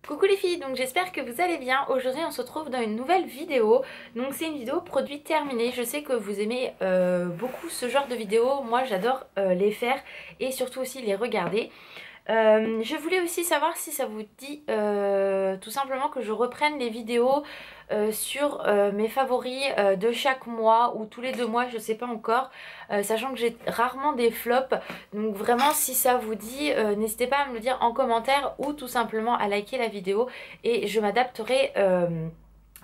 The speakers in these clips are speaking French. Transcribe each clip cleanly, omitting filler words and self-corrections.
Coucou les filles, donc j'espère que vous allez bien. Aujourd'hui on se retrouve dans une nouvelle vidéo. Donc c'est une vidéo produit terminé. Je sais que vous aimez beaucoup ce genre de vidéos. Moi j'adore les faire et surtout aussi les regarder. Je voulais aussi savoir si ça vous dit tout simplement que je reprenne les vidéos sur mes favoris de chaque mois ou tous les 2 mois, je sais pas encore, sachant que j'ai rarement des flops. Donc vraiment si ça vous dit, n'hésitez pas à me le dire en commentaire ou tout simplement à liker la vidéo et je m'adapterai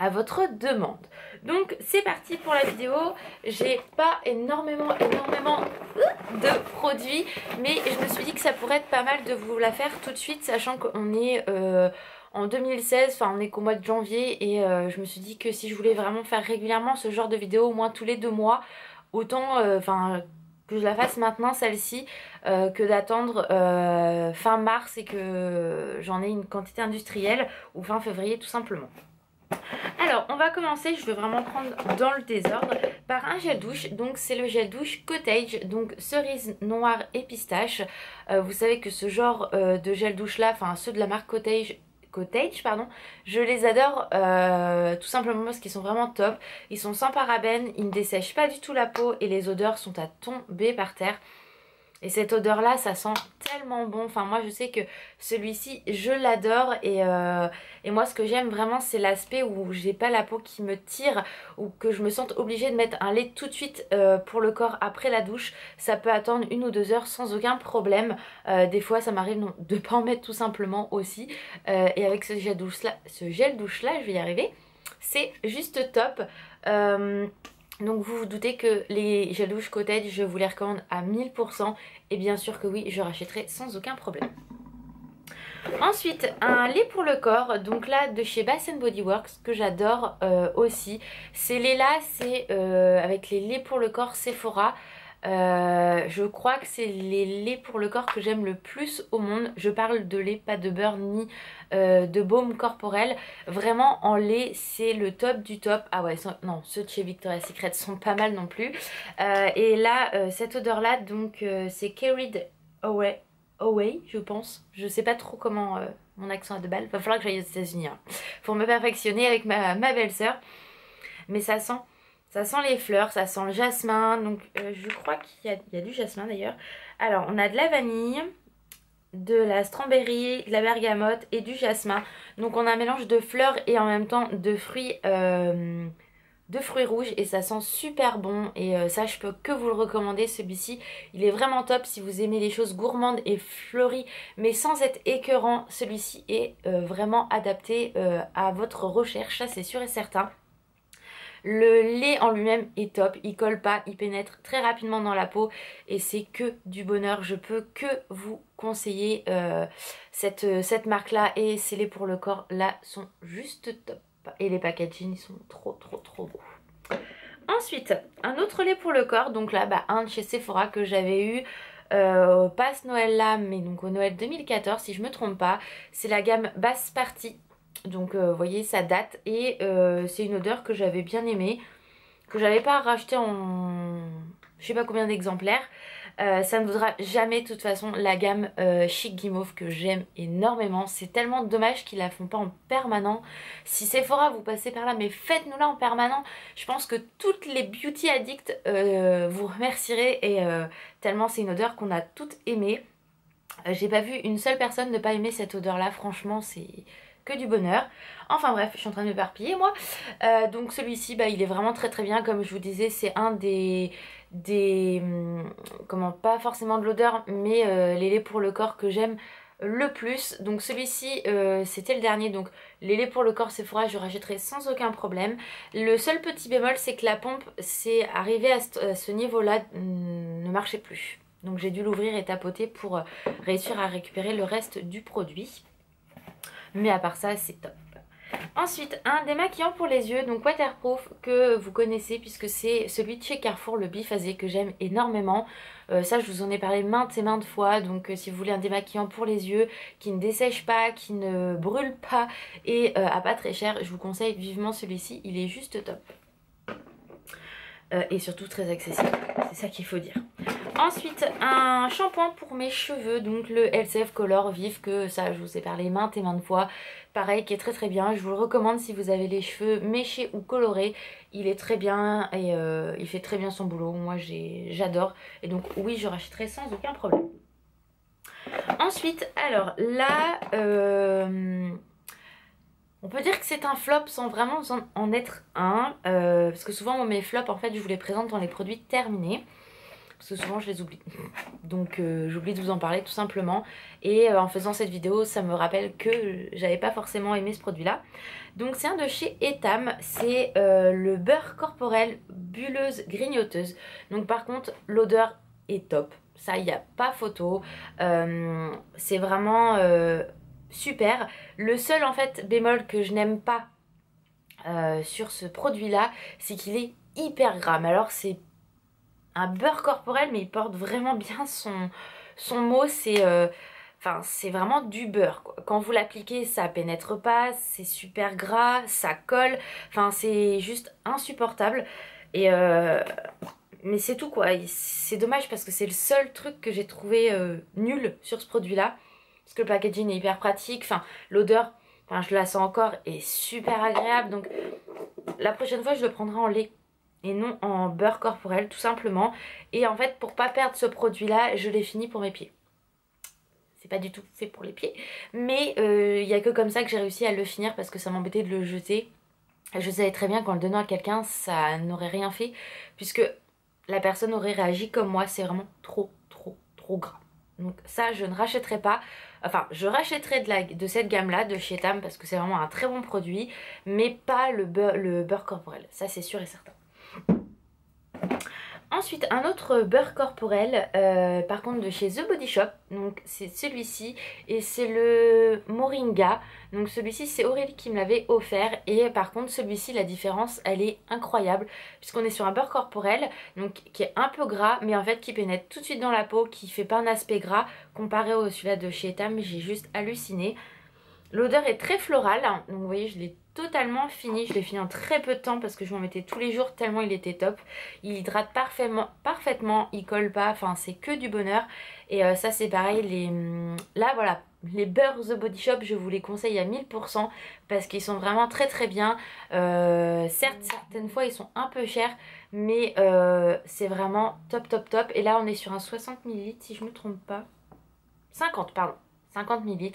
à votre demande. Donc c'est parti pour la vidéo. J'ai pas énormément de produits, mais je me suis dit que ça pourrait être pas mal de vous la faire tout de suite, sachant qu'on est en 2016, enfin on est qu'au mois de janvier et je me suis dit que si je voulais vraiment faire régulièrement ce genre de vidéo, au moins tous les 2 mois, autant que je la fasse maintenant celle-ci que d'attendre fin mars et que j'en ai une quantité industrielle ou fin février tout simplement. Alors on va commencer, je vais vraiment prendre dans le désordre, par un gel douche. Donc c'est le gel douche Cottage, donc cerise noire et pistache. Vous savez que ce genre de gel douche là, enfin ceux de la marque Cottage pardon, je les adore tout simplement parce qu'ils sont vraiment top. Ils sont sans parabènes, ils ne dessèchent pas du tout la peau et les odeurs sont à tomber par terre. Et cette odeur là ça sent tellement bon, enfin moi je sais que celui-ci je l'adore et moi ce que j'aime vraiment c'est l'aspect où j'ai pas la peau qui me tire ou que je me sente obligée de mettre un lait tout de suite pour le corps après la douche. Ça peut attendre 1 ou 2 heures sans aucun problème, des fois ça m'arrive de pas en mettre tout simplement aussi et avec ce gel douche là, je vais y arriver, c'est juste top. Donc vous vous doutez que les gels douche Cottage je vous les recommande à 1000% et bien sûr que oui je rachèterai sans aucun problème. Ensuite un lait pour le corps, donc là de chez Bath Body Works que j'adore aussi. Ces laits là c'est avec les laits pour le corps Sephora. Je crois que c'est les laits pour le corps que j'aime le plus au monde. Je parle de lait, pas de beurre ni de baume corporel. Vraiment en lait c'est le top du top. Ah ouais non, ceux de chez Victoria's Secret sont pas mal non plus. Et là cette odeur là donc c'est Carried Away je pense. Je sais pas trop comment mon accent est de balle. Va falloir que j'aille aux États-Unis hein, pour me perfectionner avec ma belle-sœur. Mais ça sent les fleurs, ça sent le jasmin. Donc je crois qu'il y a du jasmin d'ailleurs. Alors on a de la vanille, de la strawberry, de la bergamote et du jasmin. Donc on a un mélange de fleurs et en même temps de fruits rouges et ça sent super bon et ça je peux que vous le recommander. Celui-ci il est vraiment top si vous aimez les choses gourmandes et fleuries mais sans être écœurant. Celui-ci est vraiment adapté à votre recherche, ça c'est sûr et certain. Le lait en lui-même est top, il colle pas, il pénètre très rapidement dans la peau et c'est que du bonheur. Je peux que vous conseiller cette marque là et ces laits pour le corps là sont juste top. Et les packaging ils sont trop beaux. Ensuite un autre lait pour le corps, donc là un de chez Sephora que j'avais eu pas ce Noël là mais donc au Noël 2014 si je me trompe pas. C'est la gamme Basse Party. Donc vous voyez ça date et c'est une odeur que j'avais bien aimée, que j'avais pas racheté en je sais pas combien d'exemplaires. Ça ne vaudra jamais de toute façon la gamme Chic Guimauve que j'aime énormément. C'est tellement dommage qu'ils la font pas en permanent. Si Sephora vous passez par là, mais faites-nous la en permanent. Je pense que toutes les beauty addicts vous remercierez et tellement c'est une odeur qu'on a toutes aimée. J'ai pas vu une seule personne ne pas aimer cette odeur là, franchement c'est que du bonheur. Enfin bref, je suis en train de m'éparpiller moi. Donc celui-ci il est vraiment très bien. Comme je vous disais c'est un des comment, pas forcément de l'odeur mais les laits pour le corps que j'aime le plus. Donc celui-ci c'était le dernier, donc les laits pour le corps Sephora je rachèterai sans aucun problème. Le seul petit bémol c'est que la pompe, c'est arrivé à ce niveau là, ne marchait plus. Donc j'ai dû l'ouvrir et tapoter pour réussir à récupérer le reste du produit. Mais à part ça c'est top. Ensuite un démaquillant pour les yeux, donc waterproof, que vous connaissez puisque c'est celui de chez Carrefour, le biphasé, que j'aime énormément. Ça je vous en ai parlé maintes et maintes fois. Donc si vous voulez un démaquillant pour les yeux qui ne dessèche pas, qui ne brûle pas et à pas très cher, je vous conseille vivement celui-ci, il est juste top. Et surtout très accessible, c'est ça qu'il faut dire. Ensuite, un shampoing pour mes cheveux, donc le LCF Color Vif, que ça je vous ai parlé maintes et maintes fois. Pareil, qui est très très bien, je vous le recommande si vous avez les cheveux méchés ou colorés. Il est très bien et il fait très bien son boulot, moi j'adore. Et donc oui, je rachèterai sans aucun problème. Ensuite, alors là, on peut dire que c'est un flop sans vraiment en être un. Parce que souvent mes flops, en fait, je vous les présente dans les produits terminés. Parce que souvent je les oublie. Donc j'oublie de vous en parler tout simplement. Et en faisant cette vidéo, ça me rappelle que j'avais pas forcément aimé ce produit là. Donc c'est un de chez Etam. C'est le beurre corporel bulleuse grignoteuse. Donc par contre l'odeur est top. Ça, il n'y a pas photo. C'est vraiment super. Le seul en fait bémol que je n'aime pas sur ce produit là, c'est qu'il est hyper gras. Mais alors c'est un beurre corporel, mais il porte vraiment bien son mot. C'est c'est vraiment du beurre, quoi. Quand vous l'appliquez, ça pénètre pas, c'est super gras, ça colle. Enfin, c'est juste insupportable. Et mais c'est tout, quoi. C'est dommage parce que c'est le seul truc que j'ai trouvé nul sur ce produit-là. Parce que le packaging est hyper pratique. Enfin, l'odeur, je la sens encore, est super agréable. Donc, la prochaine fois, je le prendrai en lait et non en beurre corporel, tout simplement. Et en fait, pour pas perdre ce produit là, je l'ai fini pour mes pieds. C'est pas du tout fait pour les pieds, mais il n'y a que comme ça que j'ai réussi à le finir, parce que ça m'embêtait de le jeter. Je savais très bien qu'en le donnant à quelqu'un, ça n'aurait rien fait, puisque la personne aurait réagi comme moi. C'est vraiment trop gras. Donc ça, je ne rachèterai pas. Enfin, je rachèterai de cette gamme là de chez Etam, parce que c'est vraiment un très bon produit, mais pas le beurre corporel, ça c'est sûr et certain. Ensuite, un autre beurre corporel, par contre de chez The Body Shop. Donc c'est celui-ci et c'est le Moringa. Donc celui-ci, c'est Aurélie qui me l'avait offert. Et par contre celui-ci, la différence elle est incroyable, puisqu'on est sur un beurre corporel donc qui est un peu gras, mais en fait qui pénètre tout de suite dans la peau, qui fait pas un aspect gras. Comparé au celui-là de chez Etam, j'ai juste halluciné. L'odeur est très florale, donc vous voyez, je l'ai totalement fini. Je l'ai fini en très peu de temps parce que je m'en mettais tous les jours tellement il était top. Il hydrate parfaitement, il colle pas, enfin c'est que du bonheur. Et ça c'est pareil, là voilà, les beurres The Body Shop, je vous les conseille à 1000% parce qu'ils sont vraiment très bien. Certes, certaines fois ils sont un peu chers, mais c'est vraiment top. Et là on est sur un 60 ml si je me trompe pas. 50 pardon. 50 ml,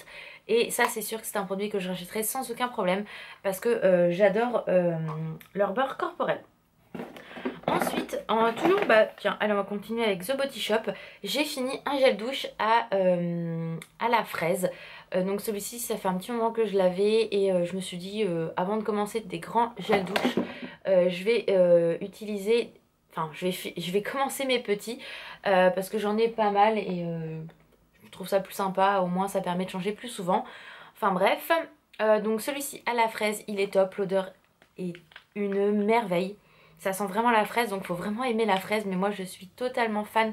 et ça c'est sûr que c'est un produit que je rachèterai sans aucun problème parce que j'adore leur beurre corporel. Ensuite, toujours, tiens, allez on va continuer avec The Body Shop. J'ai fini un gel douche à la fraise. Donc celui-ci, ça fait un petit moment que je l'avais et je me suis dit, avant de commencer des grands gels douche, je vais utiliser, je vais commencer mes petits parce que j'en ai pas mal et je trouve ça plus sympa, au moins ça permet de changer plus souvent. Enfin bref, donc celui-ci à la fraise, il est top, l'odeur est une merveille. Ça sent vraiment la fraise, donc il faut vraiment aimer la fraise, mais moi je suis totalement fan,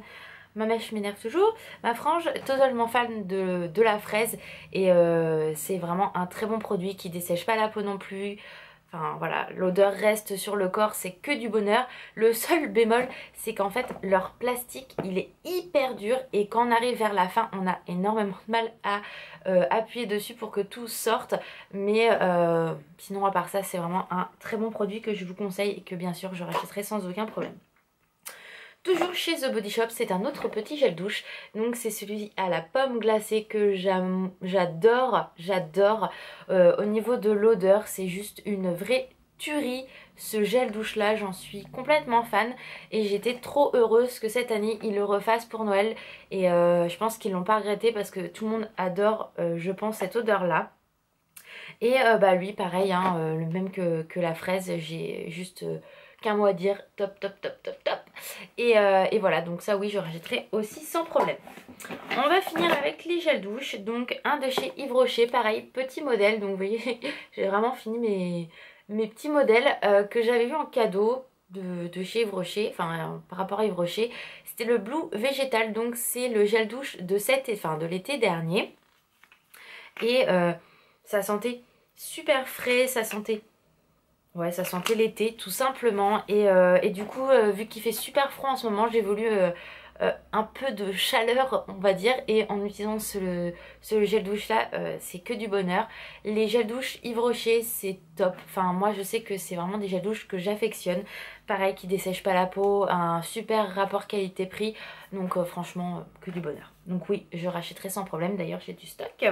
ma mèche m'énerve toujours, ma frange, totalement fan de la fraise. Et c'est vraiment un très bon produit qui dessèche pas la peau non plus. Enfin voilà, l'odeur reste sur le corps, c'est que du bonheur. Le seul bémol, c'est qu'en fait leur plastique il est hyper dur et quand on arrive vers la fin on a énormément de mal à appuyer dessus pour que tout sorte. Mais sinon à part ça, c'est vraiment un très bon produit que je vous conseille et que bien sûr je rachèterai sans aucun problème. Toujours chez The Body Shop, c'est un autre petit gel douche. Donc c'est celui à la pomme glacée que j'adore. Au niveau de l'odeur, c'est juste une vraie tuerie. Ce gel douche là, j'en suis complètement fan. Et j'étais trop heureuse que cette année, ils le refassent pour Noël. Et je pense qu'ils l'ont pas regretté parce que tout le monde adore, je pense, cette odeur là. Et lui pareil, hein, le même que la fraise, j'ai juste qu'un mot à dire, top. Et voilà, donc ça oui, je rachèterai aussi sans problème. On va finir avec les gels douche, donc un de chez Yves Rocher, pareil, petit modèle. Donc vous voyez, j'ai vraiment fini mes petits modèles que j'avais vu en cadeau de chez Yves Rocher, enfin par rapport à Yves Rocher. C'était le Blue Végétal, donc c'est le gel douche de l'été dernier. Et ça sentait super frais, ça sentait l'été tout simplement. Et du coup vu qu'il fait super froid en ce moment, j'ai voulu un peu de chaleur on va dire, et en utilisant ce gel douche là c'est que du bonheur. Les gels douche Yves Rocher c'est top, enfin moi je sais que c'est vraiment des gels douche que j'affectionne, pareil qui dessèchent pas la peau, un super rapport qualité-prix, donc franchement que du bonheur. Donc oui, je rachèterai sans problème, d'ailleurs j'ai du stock.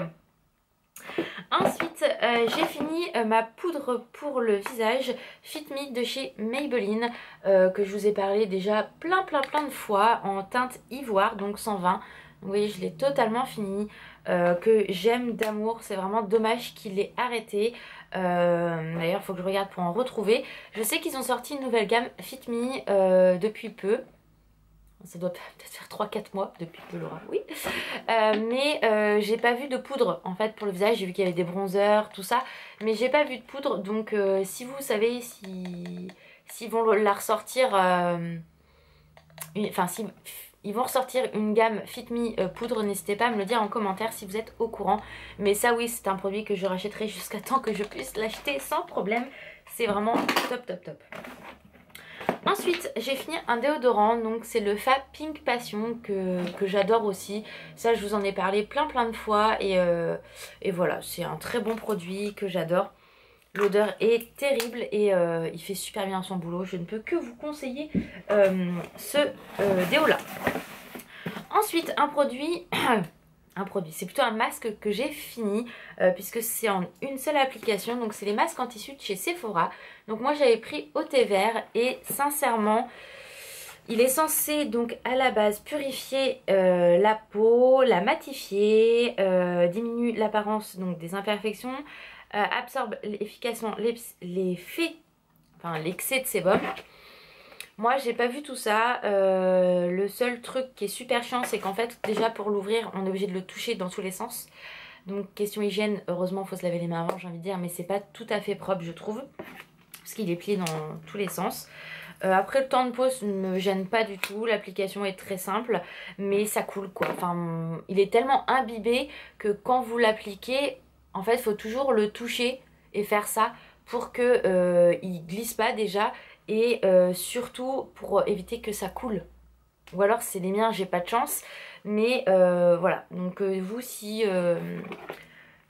Ensuite, j'ai fini ma poudre pour le visage Fit Me de chez Maybelline, que je vous ai parlé déjà plein de fois, en teinte ivoire, donc 120. Donc, vous voyez, je l'ai totalement fini, que j'aime d'amour. C'est vraiment dommage qu'il ait arrêté. D'ailleurs, il faut que je regarde pour en retrouver. Je sais qu'ils ont sorti une nouvelle gamme Fit Me depuis peu. Ça doit peut-être faire 3-4 mois depuis peu, Laura, oui. Mais j'ai pas vu de poudre en fait pour le visage. J'ai vu qu'il y avait des bronzers, tout ça. Mais j'ai pas vu de poudre. Donc si vous savez s'ils vont la ressortir... Enfin, si ils vont ressortir une gamme Fit Me poudre, n'hésitez pas à me le dire en commentaire si vous êtes au courant. Mais ça oui, c'est un produit que je rachèterai jusqu'à temps que je puisse l'acheter sans problème. C'est vraiment top. Ensuite, j'ai fini un déodorant, donc c'est le Fab Pink Passion que j'adore aussi. Ça, je vous en ai parlé plein de fois et voilà, c'est un très bon produit que j'adore. L'odeur est terrible et il fait super bien son boulot. Je ne peux que vous conseiller ce déo là. Ensuite, un produit... c'est plutôt un masque que j'ai fini puisque c'est en une seule application, donc c'est les masques en tissu de chez Sephora. Donc moi j'avais pris au thé vert et sincèrement il est censé donc à la base purifier la peau, la matifier, diminue l'apparence donc des imperfections, absorbe efficacement l'excès de sébum. Moi j'ai pas vu tout ça, le seul truc qui est super chiant c'est qu'en fait déjà pour l'ouvrir on est obligé de le toucher dans tous les sens. Donc question hygiène, heureusement il faut se laver les mains avant j'ai envie de dire, mais c'est pas tout à fait propre je trouve. Parce qu'il est plié dans tous les sens. Après le temps de pose ne me gêne pas du tout, l'application est très simple mais ça coule quoi. Enfin il est tellement imbibé que quand vous l'appliquez en fait il faut toujours le toucher et faire ça pour que il glisse pas déjà. Et surtout pour éviter que ça coule. Ou alors c'est les miens, j'ai pas de chance. Mais voilà, donc vous si...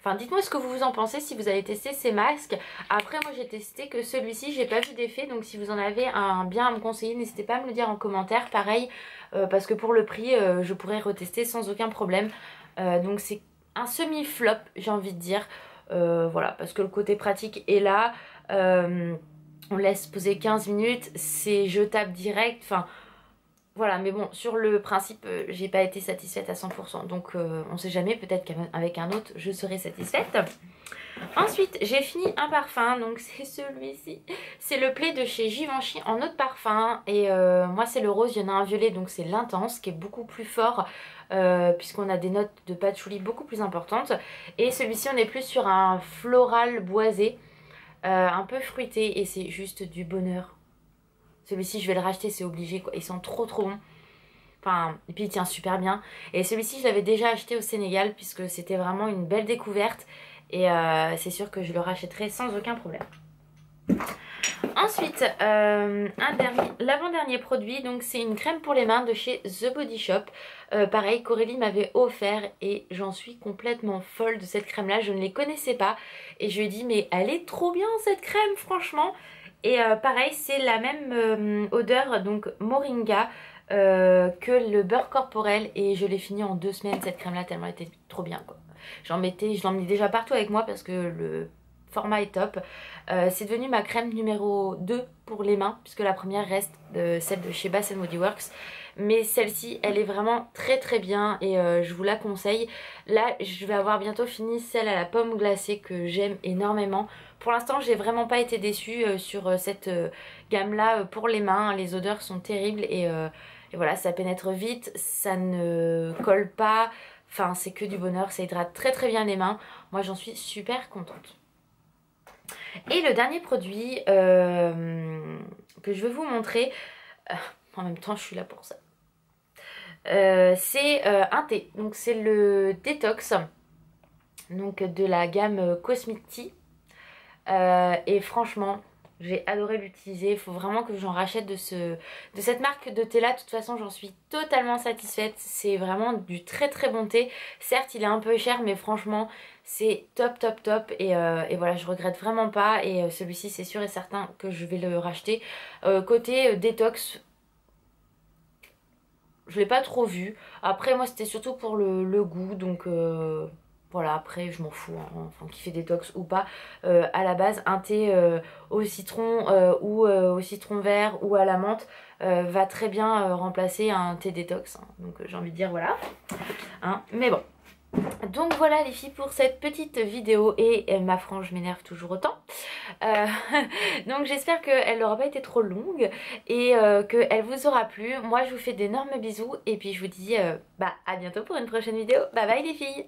Enfin dites-moi ce que vous en pensez si vous avez testé ces masques. Après moi j'ai testé que celui-ci, j'ai pas vu d'effet. Donc si vous en avez un bien à me conseiller, n'hésitez pas à me le dire en commentaire. Pareil, parce que pour le prix, je pourrais retester sans aucun problème. Donc c'est un semi-flop, j'ai envie de dire. Voilà, parce que le côté pratique est là. On laisse poser 15 minutes, c'est jetable direct, enfin voilà, mais bon, sur le principe, j'ai pas été satisfaite à 100%, donc on sait jamais, peut-être qu'avec un autre, je serai satisfaite. Ensuite, j'ai fini un parfum, donc c'est celui-ci, c'est le Play de chez Givenchy en eau de parfum, et moi c'est le rose, il y en a un violet, donc c'est l'intense, qui est beaucoup plus fort, puisqu'on a des notes de patchouli beaucoup plus importantes, et celui-ci on est plus sur un floral boisé, un peu fruité et c'est juste du bonheur. Celui-ci je vais le racheter, c'est obligé quoi. Ils sont trop bons. Enfin, et puis il tient super bien. Et celui-ci je l'avais déjà acheté au Sénégal puisque c'était vraiment une belle découverte. Et c'est sûr que je le rachèterai sans aucun problème. Ensuite, l'avant-dernier produit, donc c'est une crème pour les mains de chez The Body Shop. Pareil, Corélie m'avait offert et j'en suis complètement folle de cette crème là, je ne les connaissais pas. Et je lui ai dit mais elle est trop bien cette crème franchement. Et pareil, c'est la même odeur, donc moringa, que le beurre corporel. Et je l'ai fini en 2 semaines cette crème là, tellement elle était trop bien quoi. Je l'emmenais déjà partout avec moi parce que le format est top. C'est devenu ma crème numéro 2 pour les mains puisque la première reste celle de chez Bath Body Works. Mais celle-ci elle est vraiment très bien et je vous la conseille. Là je vais avoir bientôt fini celle à la pomme glacée que j'aime énormément. Pour l'instant j'ai vraiment pas été déçue sur cette gamme là pour les mains. Les odeurs sont terribles et voilà, ça pénètre vite, ça ne colle pas. Enfin c'est que du bonheur, ça hydrate très bien les mains. Moi j'en suis super contente. Et le dernier produit que je vais vous montrer, en même temps je suis là pour ça, c'est un thé. Donc c'est le détox donc de la gamme Cosmic Tea. Et franchement J'ai adoré l'utiliser, il faut vraiment que j'en rachète de cette marque de thé là. De toute façon j'en suis totalement satisfaite, c'est vraiment du très très bon thé. Certes il est un peu cher mais franchement c'est top top top et voilà, je regrette vraiment pas et celui-ci c'est sûr et certain que je vais le racheter. Côté détox, je l'ai pas trop vu. Après moi c'était surtout pour le goût donc voilà, après je m'en fous, hein, enfin qui fait détox ou pas. À la base un thé au citron ou au citron vert ou à la menthe va très bien remplacer un thé détox, hein. Donc j'ai envie de dire voilà, hein. Mais bon. Donc voilà les filles pour cette petite vidéo et ma frange m'énerve toujours autant. Euh, donc j'espère qu'elle n'aura pas été trop longue et qu'elle vous aura plu. Moi je vous fais d'énormes bisous et puis je vous dis à bientôt pour une prochaine vidéo. Bye bye les filles.